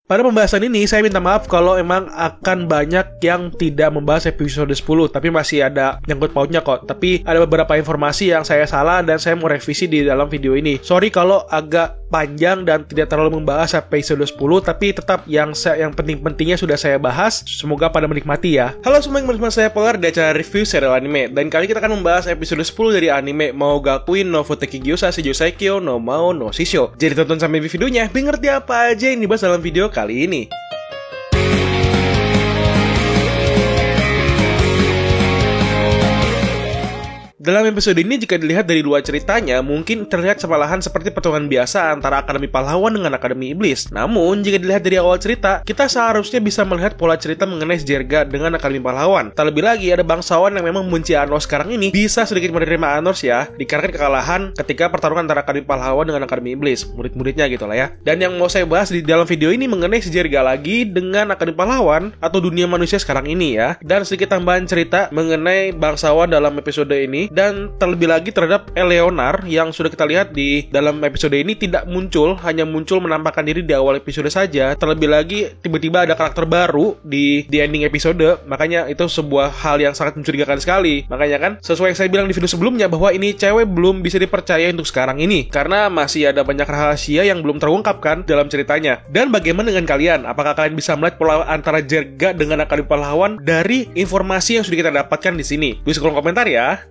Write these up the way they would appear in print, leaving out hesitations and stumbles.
Pada pembahasan ini saya minta maaf kalau emang akan banyak yang tidak membahas episode 10, tapi masih ada nyangkut pautnya kok. Tapi ada beberapa informasi yang saya salah dan saya mau revisi di dalam video ini. Sorry kalau agak panjang dan tidak terlalu membahas episode 10, tapi tetap yang penting-pentingnya sudah saya bahas. Semoga pada menikmati ya. Halo semua yang bersama saya Polar di acara review serial anime. Dan kali kita akan membahas episode 10 dari anime Monogatari no Futeki Gyousa Shijosaikyo no Mao no Shisho. Jadi tonton sampai videonya, biar ngerti apa aja yang dibahas dalam video kali ini. Dalam episode ini jika dilihat dari dua ceritanya, mungkin terlihat semalahan seperti pertarungan biasa antara Akademi Pahlawan dengan Akademi Iblis. Namun, jika dilihat dari awal cerita, kita seharusnya bisa melihat pola cerita mengenai Sjerga dengan Akademi Pahlawan. Terlebih lagi, ada bangsawan yang memang membenci Anos sekarang ini bisa sedikit menerima Anos ya, dikarenakan kekalahan ketika pertarungan antara Akademi Pahlawan dengan Akademi Iblis, murid-muridnya gitu lah ya. Dan yang mau saya bahas di dalam video ini mengenai Sjerga lagi dengan Akademi Pahlawan atau dunia manusia sekarang ini ya. Dan sedikit tambahan cerita mengenai bangsawan dalam episode ini. Dan terlebih lagi terhadap Eleonar yang sudah kita lihat di dalam episode ini tidak muncul, hanya muncul menampakkan diri di awal episode saja. Terlebih lagi tiba-tiba ada karakter baru di ending episode. Makanya itu sebuah hal yang sangat mencurigakan sekali. Makanya kan sesuai yang saya bilang di video sebelumnya bahwa ini cewek belum bisa dipercaya untuk sekarang ini, karena masih ada banyak rahasia yang belum terungkapkan dalam ceritanya. Dan bagaimana dengan kalian? Apakah kalian bisa melihat pola antara Sjerga dengan Akademi Pahlawan dari informasi yang sudah kita dapatkan di sini? Tulis kolom komentar ya.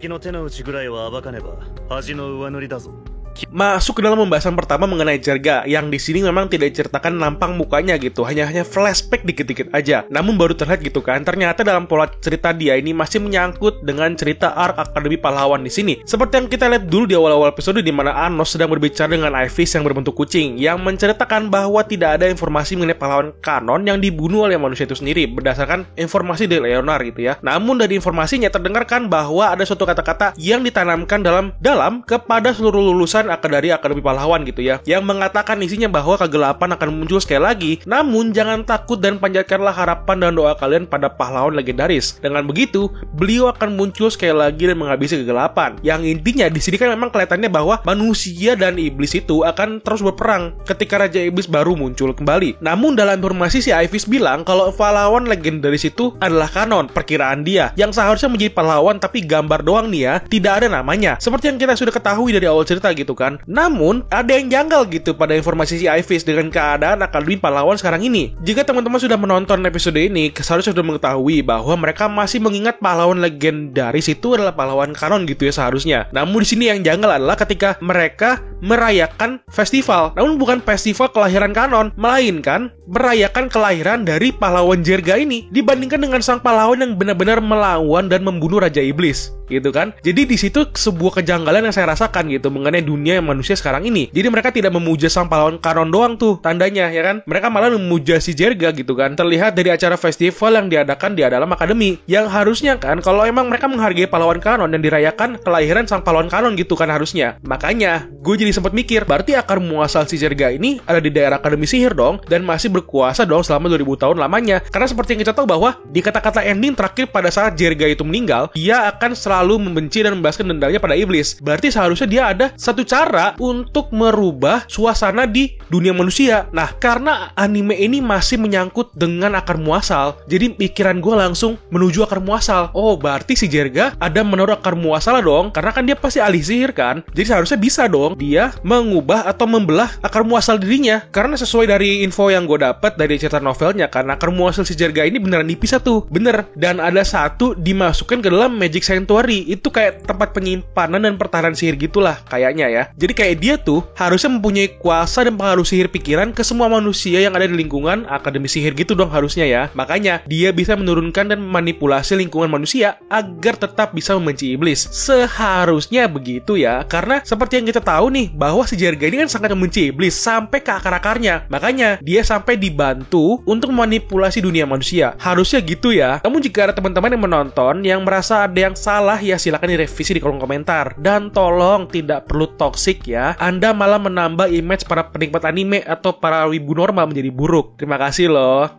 Masuk ke dalam pembahasan pertama mengenai Sjerga, yang di sini memang tidak diceritakan nampang mukanya gitu, hanya flashback dikit-dikit aja. Namun baru terlihat gitu kan, ternyata dalam pola cerita dia ini masih menyangkut dengan cerita arc Akademi Pahlawan di sini. Seperti yang kita lihat dulu di awal-awal episode di mana Anos sedang berbicara dengan Ivis yang berbentuk kucing, yang menceritakan bahwa tidak ada informasi mengenai pahlawan kanon yang dibunuh oleh manusia itu sendiri berdasarkan informasi dari Leonard gitu ya. Namun dari informasinya terdengarkan bahwa ada suatu kata-kata yang ditanamkan dalam kepada seluruh lulusan dari Akademi Pahlawan gitu ya, yang mengatakan isinya bahwa kegelapan akan muncul sekali lagi. Namun jangan takut dan panjatkanlah harapan dan doa kalian pada pahlawan legendaris. Dengan begitu, beliau akan muncul sekali lagi dan menghabisi kegelapan. Yang intinya di sini kan memang kelihatannya bahwa manusia dan iblis itu akan terus berperang ketika Raja Iblis baru muncul kembali. Namun dalam informasi si Ivis bilang kalau pahlawan legendaris itu adalah kanon, perkiraan dia, yang seharusnya menjadi pahlawan tapi gambar doang nih ya, tidak ada namanya. Seperti yang kita sudah ketahui dari awal cerita gitu kan. Namun ada yang janggal gitu pada informasi si Ivis dengan keadaan Akademi Pahlawan sekarang ini. Jika teman-teman sudah menonton episode ini, seharusnya sudah mengetahui bahwa mereka masih mengingat pahlawan legendaris itu adalah pahlawan kanon gitu ya seharusnya. Namun di sini yang janggal adalah ketika mereka merayakan festival. Namun bukan festival kelahiran kanon, melainkan merayakan kelahiran dari pahlawan Sjerga ini dibandingkan dengan sang pahlawan yang benar-benar melawan dan membunuh Raja Iblis gitu kan. Jadi di situ sebuah kejanggalan yang saya rasakan gitu mengenai dunia manusia sekarang ini. Jadi mereka tidak memuja sang pahlawan kanon doang tuh tandanya ya kan. Mereka malah memuja si Sjerga gitu kan. Terlihat dari acara festival yang diadakan di dalam akademi, yang harusnya kan kalau emang mereka menghargai pahlawan kanon dan dirayakan kelahiran sang pahlawan kanon gitu kan harusnya. Makanya gue jadi sempat mikir, berarti akar muasal si Sjerga ini ada di daerah akademi sihir dong, dan masih berkuasa dong selama 2000 tahun lamanya. Karena seperti yang kita tahu bahwa di kata-kata ending terakhir pada saat Sjerga itu meninggal, dia akan selalu membenci dan membalaskan dendamnya pada iblis. Berarti seharusnya dia ada satu cara untuk merubah suasana di dunia manusia. Nah, karena anime ini masih menyangkut dengan akar muasal, jadi pikiran gue langsung menuju akar muasal. Oh, berarti si Sjerga ada menurut akar muasal dong, karena kan dia pasti ahli sihir kan. Jadi seharusnya bisa dong dia mengubah atau membelah akar muasal dirinya. Karena sesuai dari info yang gue dapat dari cerita novelnya, karena akar muasal si Sjerga ini beneran dipisah tuh, bener. Dan ada satu dimasukkan ke dalam Magic Sanctuary. Itu kayak tempat penyimpanan dan pertahanan sihir gitulah kayaknya ya. Jadi kayak dia tuh harusnya mempunyai kuasa dan pengaruh sihir pikiran ke semua manusia yang ada di lingkungan akademi sihir gitu dong harusnya ya. Makanya dia bisa menurunkan dan memanipulasi lingkungan manusia agar tetap bisa membenci iblis. Seharusnya begitu ya. Karena seperti yang kita tahu nih bahwa si Sjerga ini kan sangat membenci iblis sampai ke akar-akarnya. Makanya dia sampai dibantu untuk memanipulasi dunia manusia. Harusnya gitu ya. Namun jika ada teman-teman yang menonton yang merasa ada yang salah, ya silakan direvisi di kolom komentar. Dan tolong tidak perlu toksik ya. Anda malah menambah image para penikmat anime atau para wibu normal menjadi buruk. Terima kasih loh.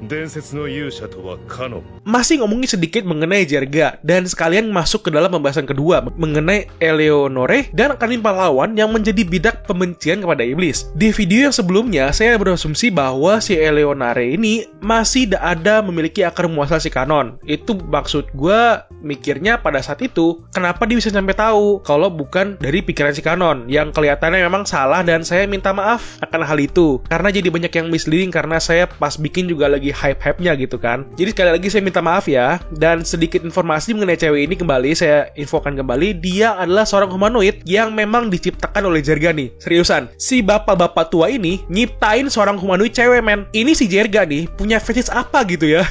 伝説の勇者とはカノン。 Masih ngomongin sedikit mengenai Jerga, dan sekalian masuk ke dalam pembahasan kedua mengenai Eleonore dan Akademi Pahlawan yang menjadi bidak pembencian kepada iblis. Di video yang sebelumnya, saya berasumsi bahwa si Eleonore ini masih ada memiliki akar muasal si Kanon. Itu maksud gue mikirnya pada saat itu, kenapa dia bisa sampai tahu kalau bukan dari pikiran si Kanon, yang kelihatannya memang salah, dan saya minta maaf akan hal itu. Karena jadi banyak yang misleading karena saya pas bikin juga lagi hype-hype-nya gitu kan. Jadi sekali lagi saya minta maaf ya. Dan sedikit informasi mengenai cewek ini kembali saya infokan kembali, dia adalah seorang humanoid yang memang diciptakan oleh Jerga nih. Seriusan, si bapak-bapak tua ini nyiptain seorang humanoid cewek, men. Ini si Jerga nih punya fetish apa gitu ya.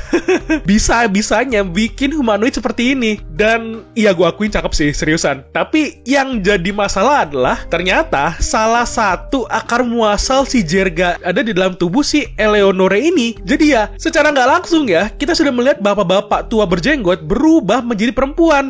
Bisa-bisanya bikin humanoid seperti ini. Dan iya, gue akuin cakep sih, seriusan. Tapi yang jadi masalah adalah ternyata salah satu akar muasal si Jerga ada di dalam tubuh si Eleonore ini. Jadi ya, secara nggak langsung ya, kita sudah melihat bapak-bapak tua berjenggot berubah menjadi perempuan.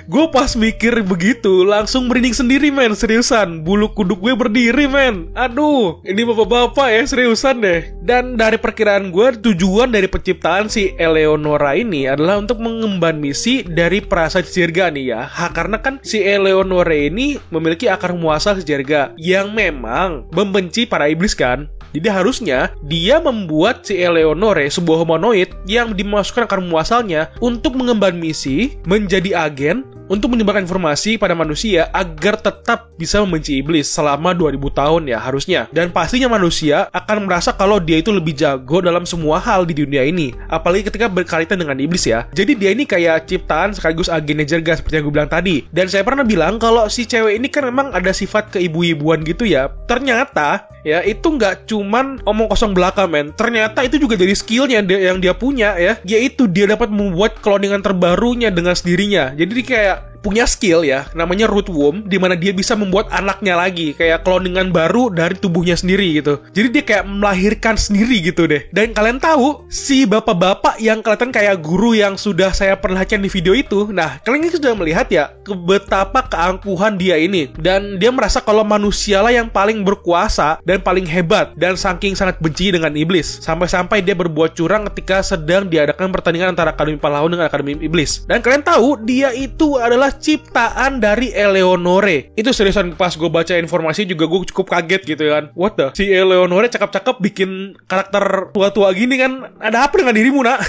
Gue pas mikir begitu langsung merinding sendiri, men. Seriusan, bulu kuduk gue berdiri, men. Aduh, ini bapak-bapak ya, seriusan deh. Dan dari perkiraan gue, tujuan dari penciptaan si Eleonora ini adalah untuk mengemban misi dari perasaan Jerga nih ya. Karena kan si Eleonore ini memiliki akar muasal si Jerga yang memang membenci para iblis kan. Jadi harusnya dia membuat si Eleonore, sebuah humanoid yang dimasukkan akar muasalnya untuk mengemban misi menjadi agen untuk menyebarkan informasi pada manusia agar tetap bisa membenci iblis selama 2000 tahun ya harusnya. Dan pastinya manusia akan merasa kalau dia itu lebih jago dalam semua hal di dunia ini, apalagi ketika berkaitan dengan iblis ya. Jadi dia ini kayak ciptaan sekaligus agennya Jerga seperti yang gue bilang tadi. Dan saya pernah bilang kalau si cewek ini kan memang ada sifat keibu-ibuan gitu ya. Ternyata ya itu nggak cuman omong kosong belaka, men. Ternyata itu juga dari skillnya yang dia punya ya, yaitu dia dapat membuat cloningan terbarunya dengan sendirinya. Jadi dia kayak punya skill ya, namanya root womb, di mana dia bisa membuat anaknya lagi, kayak cloningan baru dari tubuhnya sendiri gitu. Jadi dia kayak melahirkan sendiri gitu deh. Dan kalian tahu, si bapak-bapak yang kelihatan kayak guru yang sudah saya perlihatkan di video itu, nah kalian sudah melihat ya betapa keangkuhan dia ini. Dan dia merasa kalau manusialah yang paling berkuasa dan paling hebat, dan saking sangat benci dengan iblis, sampai-sampai dia berbuat curang ketika sedang diadakan pertandingan antara Akademi Pahlawan dengan Akademi Iblis. Dan kalian tahu, dia itu adalah ciptaan dari Eleonore. Itu seriusan, pas gue baca informasi juga gue cukup kaget gitu kan. What the? Si Eleonore cakep-cakep bikin karakter tua-tua gini kan. Ada apa dengan dirimu, nak?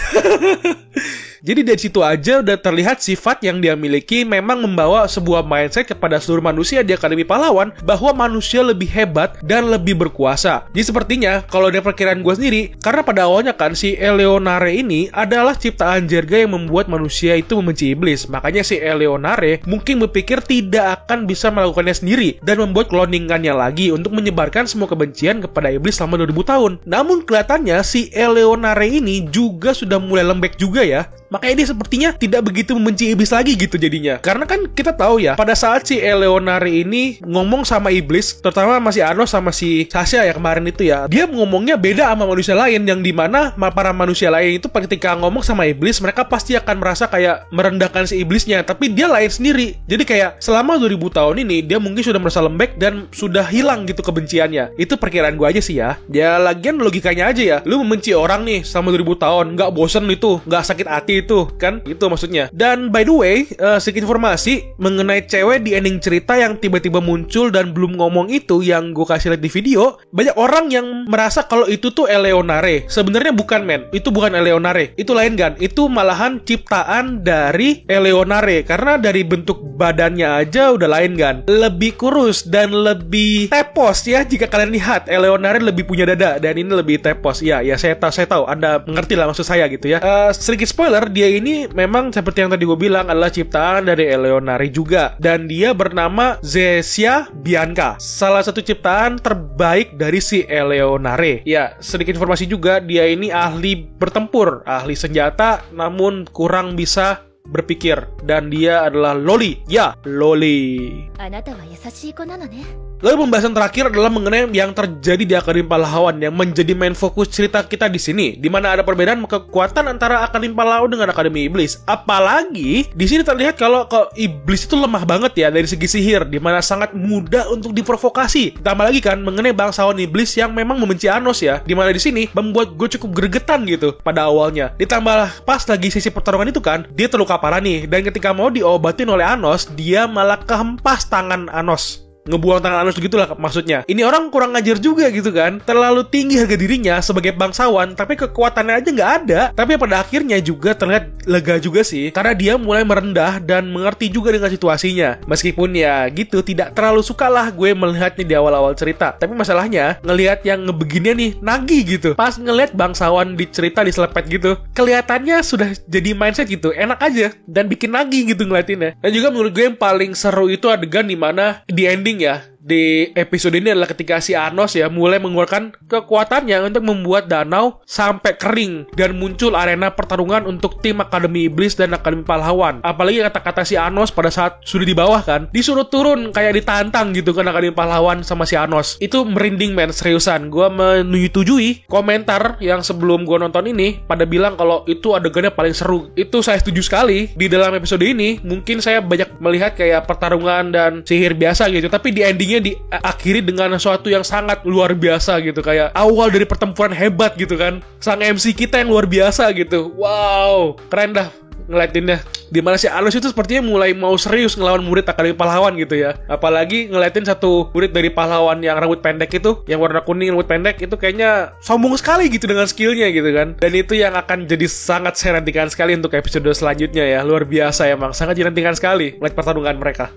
Jadi dari situ aja udah terlihat sifat yang dia miliki memang membawa sebuah mindset kepada seluruh manusia di Akademi Pahlawan bahwa manusia lebih hebat dan lebih berkuasa. Jadi sepertinya kalau dari perkiraan gue sendiri, karena pada awalnya kan si Eleonore ini adalah ciptaan Jerga yang membuat manusia itu membenci iblis. Makanya si Eleonore mungkin berpikir tidak akan bisa melakukannya sendiri dan membuat cloningannya lagi untuk menyebarkan semua kebencian kepada iblis selama 2000 tahun. Namun kelihatannya si Eleonore ini juga sudah mulai lembek juga ya. Makanya dia sepertinya tidak begitu membenci iblis lagi gitu jadinya. Karena kan kita tahu ya, pada saat si Eleonore ini ngomong sama iblis, terutama masih Anos sama si Sasha ya kemarin itu ya, dia ngomongnya beda sama manusia lain, yang dimana para manusia lain itu ketika ngomong sama iblis, mereka pasti akan merasa kayak merendahkan si iblisnya, tapi dia lain sendiri. Jadi kayak selama 2000 tahun ini dia mungkin sudah merasa lembek dan sudah hilang gitu kebenciannya. Itu perkiraan gue aja sih ya. Ya lagian logikanya aja ya, lu membenci orang nih selama 2000 tahun, nggak bosen itu, nggak sakit hati itu kan, itu maksudnya. Dan by the way, sedikit informasi mengenai cewek di ending cerita yang tiba-tiba muncul dan belum ngomong itu yang gue kasih lihat di video. Banyak orang yang merasa kalau itu tuh Eleonore. Sebenarnya bukan, men. Itu bukan Eleonore, itu lain kan. Itu malahan ciptaan dari Eleonore, karena dari bentuk badannya aja udah lain kan, lebih kurus dan lebih tepos ya. Jika kalian lihat, Eleonore lebih punya dada dan ini lebih tepos ya. Ya saya tahu Anda mengerti lah maksud saya gitu ya. Sedikit spoiler, dia ini memang seperti yang tadi gue bilang adalah ciptaan dari Eleonore juga, dan dia bernama Zesia Bianca, salah satu ciptaan terbaik dari si Eleonore. Ya, sedikit informasi juga, dia ini ahli bertempur, ahli senjata, namun kurang bisa berpikir, dan dia adalah Loli. Ya, Loli. あなたは優しい子なのね。Lalu pembahasan terakhir adalah mengenai yang terjadi di Akademi Pahlawan yang menjadi main fokus cerita kita di sini, di mana ada perbedaan kekuatan antara Akademi Pahlawan dengan Akademi Iblis. Apalagi di sini terlihat kalau Iblis itu lemah banget ya dari segi sihir, di mana sangat mudah untuk diprovokasi. Ditambah lagi kan mengenai bangsawan Iblis yang memang membenci Anos ya, di mana di sini membuat gue cukup gregetan gitu pada awalnya. Ditambah pas lagi sisi pertarungan itu kan, dia terluka parah nih, dan ketika mau diobatin oleh Anos, dia malah kehempas tangan Anos. Ngebuang tangan Anos gitu lah maksudnya. Ini orang kurang ngajar juga gitu kan. Terlalu tinggi harga dirinya sebagai bangsawan, tapi kekuatannya aja nggak ada. Tapi pada akhirnya juga terlihat lega juga sih, karena dia mulai merendah dan mengerti juga dengan situasinya. Meskipun ya gitu, tidak terlalu suka lah gue melihatnya di awal-awal cerita. Tapi masalahnya, ngelihat yang ngebeginian nih, nagih gitu. Pas ngelihat bangsawan di cerita diselepet gitu, kelihatannya sudah jadi mindset gitu, enak aja. Dan bikin nagih gitu ngeliatinnya. Dan juga menurut gue yang paling seru itu adegan dimana di ending ya, di episode ini adalah ketika si Anos ya mulai mengeluarkan kekuatannya untuk membuat danau sampai kering dan muncul arena pertarungan untuk tim Akademi Iblis dan Akademi Pahlawan. Apalagi kata-kata si Anos pada saat sudah di bawah kan, disuruh turun kayak ditantang gitu kan Akademi Pahlawan sama si Anos. Itu merinding men, seriusan. Gua menyetujui komentar yang sebelum gua nonton ini pada bilang kalau itu adegannya paling seru. Itu saya setuju sekali. Di dalam episode ini mungkin saya banyak melihat kayak pertarungan dan sihir biasa gitu, tapi di endingnya diakhiri dengan sesuatu yang sangat luar biasa gitu, kayak awal dari pertempuran hebat gitu kan, sang MC kita yang luar biasa gitu. Wow, keren dah ngeliatinnya. Dimana si Anos itu sepertinya mulai mau serius ngelawan murid Akademi Pahlawan gitu ya. Apalagi ngeliatin satu murid dari pahlawan yang rambut pendek itu, yang warna kuning rambut pendek itu kayaknya sombong sekali gitu dengan skillnya gitu kan. Dan itu yang akan jadi sangat saya nantikan sekali untuk episode selanjutnya ya. Luar biasa emang, sangat dinantikan sekali melihat pertarungan mereka.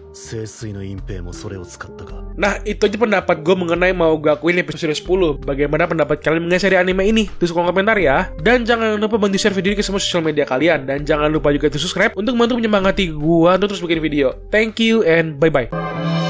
Nah, itu aja pendapat gue mengenai mau gue akuin episode 10. Bagaimana pendapat kalian mengenai seri anime ini? Tulis kolom komentar ya. Dan jangan lupa bantu share video ini ke semua sosial media kalian. Dan jangan lupa juga subscribe untuk membantu menyemangati gue untuk terus bikin video. Thank you and bye-bye.